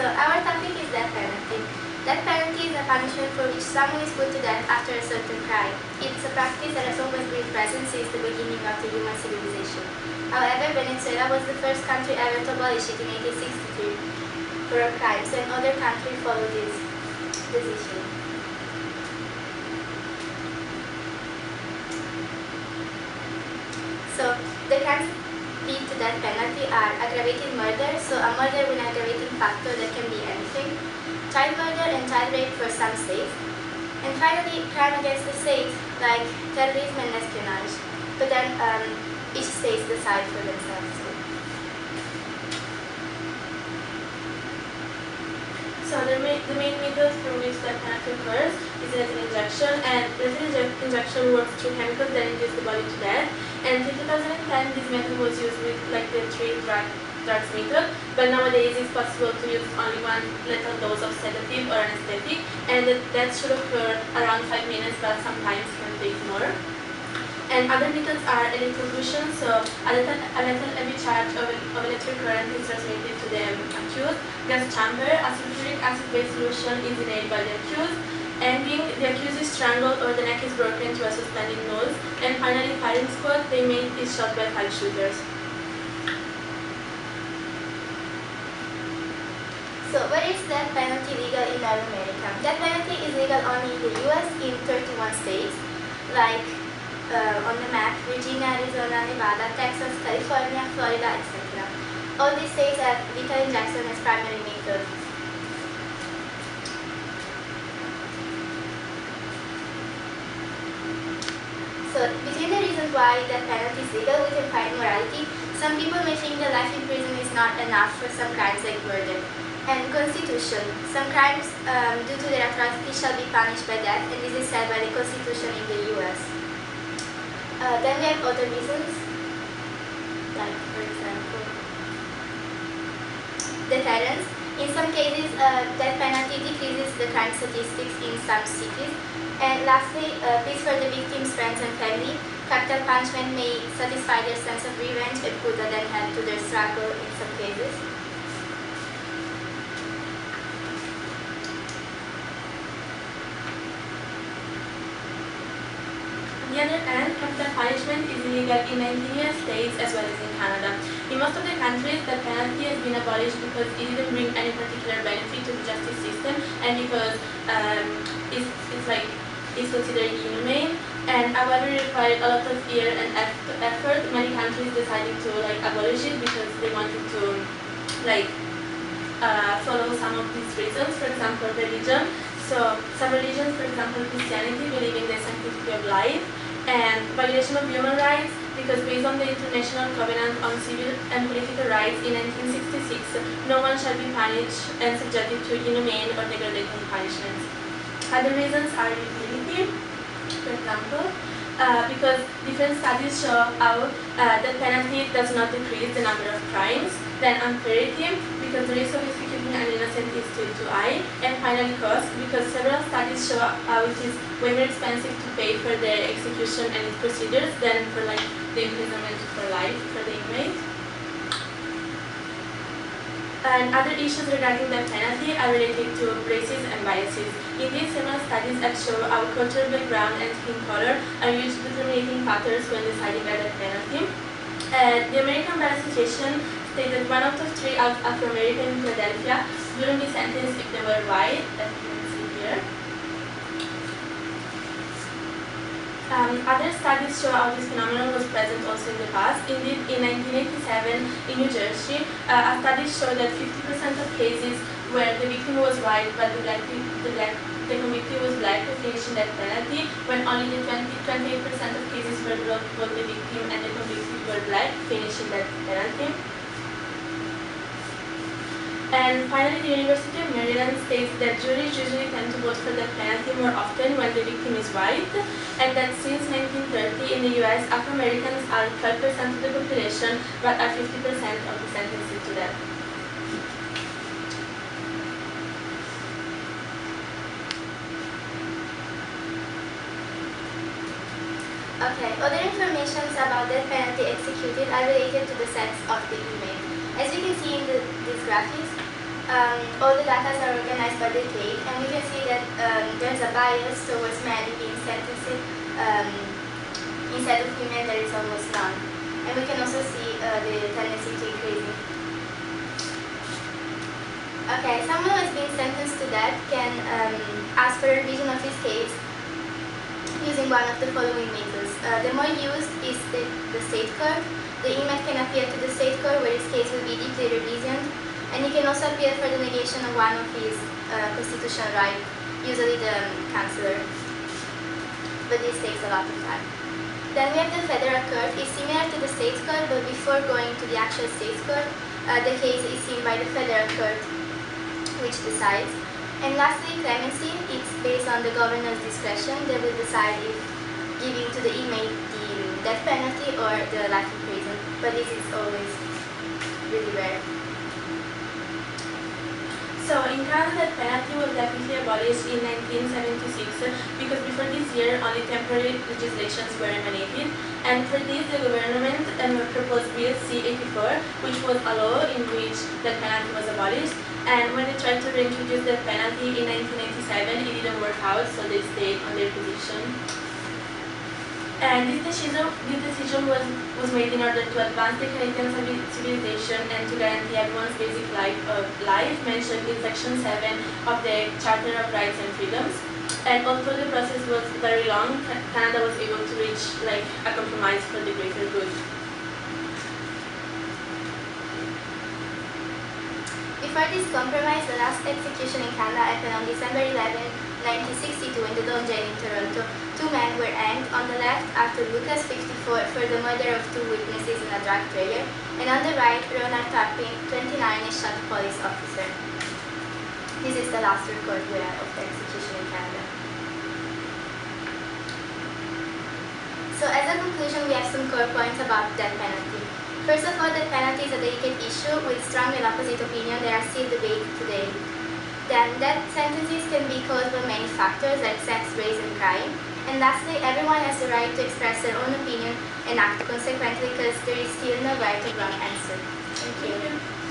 So our topic is death penalty. Death penalty is a punishment for which someone is put to death after a certain crime. It's a practice that has always been present since the beginning of the human civilization. However, Venezuela was the first country ever to abolish it in 1863 for a crime, so other countries followed this decision. So the crimes lead to death penalty are aggravated murder, so a murder with an aggravating factor that can be anything, child murder and child rape for some states, and finally crime against the state like terrorism and espionage, but then each state decides for themselves. So the main method through which death penalty occurs is lethal injection, and lethal injection works through chemicals that induce the body to death. And in 2010, this method was used with like the three drugs method, but nowadays it's possible to use only one lethal dose of sedative or anesthetic, and that should occur around 5 minutes, but sometimes can take more. And other methods are electrocution, so a lethal heavy charge of electric current is transmitted to the accused. Gas chamber, a sulfuric acid-based solution is inhaled by the accused. Hanging, the accused is strangled or the neck is broken to a suspended noose. And finally, firing squad, the inmate is shot by 5 shooters. So, where is death penalty legal in North America? Death penalty is legal only in the US in 31 states, like on the map, Virginia, Arizona, Nevada, Texas, California, Florida, etc. All these states have lethal injection as primary method. So, between the reasons why death penalty is legal, we can find morality. Some people may think that life in prison is not enough for some crimes like murder. And constitution. Some crimes due to their atrocity shall be punished by death, and this is said by the Constitution in the US. Then we have other reasons, like for example, deterrence. In some cases, death penalty decreases the crime statistics in some cities. And lastly, peace for the victims, friends and family. Capital punishment may satisfy their sense of revenge and put an end to their struggle in some cases. On the other hand, capital punishment is illegal in 19 US states as well as in Canada. In most of the countries, the penalty has been abolished because it didn't bring any particular benefit to the justice system, and because it's considered inhumane. And however, it required a lot of fear and effort. Many countries decided to abolish it because they wanted to follow some of these reasons. For example, religion. So some religions, for example Christianity, believe in the sanctity of life, and violation of human rights, because based on the International Covenant on Civil and Political Rights in 1966, no one shall be punished and subjected to inhumane or degrading punishments. Other reasons are utility, for example, because different studies show how the penalty does not decrease the number of crimes. Then unfairity, because the risk of executing an innocent is still too high. And finally cost, because several studies show how it is way more expensive to pay for the execution and its procedures than for the imprisonment for life for the inmate. And other issues regarding the penalty are related to races and biases. In these, several studies have shown how cultural background and skin color are huge determining factors when deciding a death penalty. The American Bar Association stated 1 out of 3 Afro-American in Philadelphia wouldn't be sentenced if they were white, as you can see here. Other studies show how this phenomenon was present also in the past. Indeed, in 1987 in New Jersey, a study showed that 50% of cases where the victim was white but the convicted was black were finishing death penalty, when only the 28% of cases where both the victim and the convicted were black finishing death penalty. And finally, the University of Maryland states that juries usually tend to vote for the penalty more often when the victim is white, and that since 1930 in the US, Afro-Americans are 12% of the population, but are 50% of the sentences to death. Okay, other information about death penalty executed are related to the sex of the inmate. As you can see in these graphics, All the data are organized by decade, and we can see that there's a bias towards men being sentenced instead of women. There is almost none, and we can also see the tendency to increasing. Okay, someone who has been sentenced to death can ask for a revision of his case using one of the following methods. The more used is the state court. The inmate can appeal to the state court where his case will be deeply revisioned, and he can also appeal for the negation of one of his constitutional rights, usually the chancellor. But this takes a lot of time. Then we have the federal court. It's similar to the state court, but before going to the actual state court, the case is seen by the federal court, which decides. And lastly, clemency. It's based on the governor's discretion. They will decide if giving to the inmate the death penalty or the life in prison. But this is always really rare. So in Canada, the penalty was definitely abolished in 1976 because before this year, only temporary legislations were emanated. And for this, the government proposed Bill C-84, which was a law in which the penalty was abolished. And when they tried to reintroduce the penalty in 1997, it didn't work out, so they stayed on their position. And this decision was made in order to advance the Canadian civilization and to guarantee everyone's basic life mentioned in Section 7 of the Charter of Rights and Freedoms. And although the process was very long, Canada was able to reach a compromise for the greater good. Before this compromise, the last execution in Canada happened on December 11, 1962 in the Don Jail in Toronto. 2 men were hanged. On the left, Arthur Lucas, 54, for the murder of 2 witnesses in a drug trailer, and on the right, Ronald Tapping, 29, shot a police officer. This is the last record we have of the execution in Canada. So as a conclusion, we have some core points about death penalty. First of all, death penalty is a delicate issue with strong and opposite opinion. There are still debates today. Then, death sentences can be caused by many factors like sex, race, and crime. And lastly, everyone has the right to express their own opinion and act consequently because there is still no right or wrong answer. Thank you.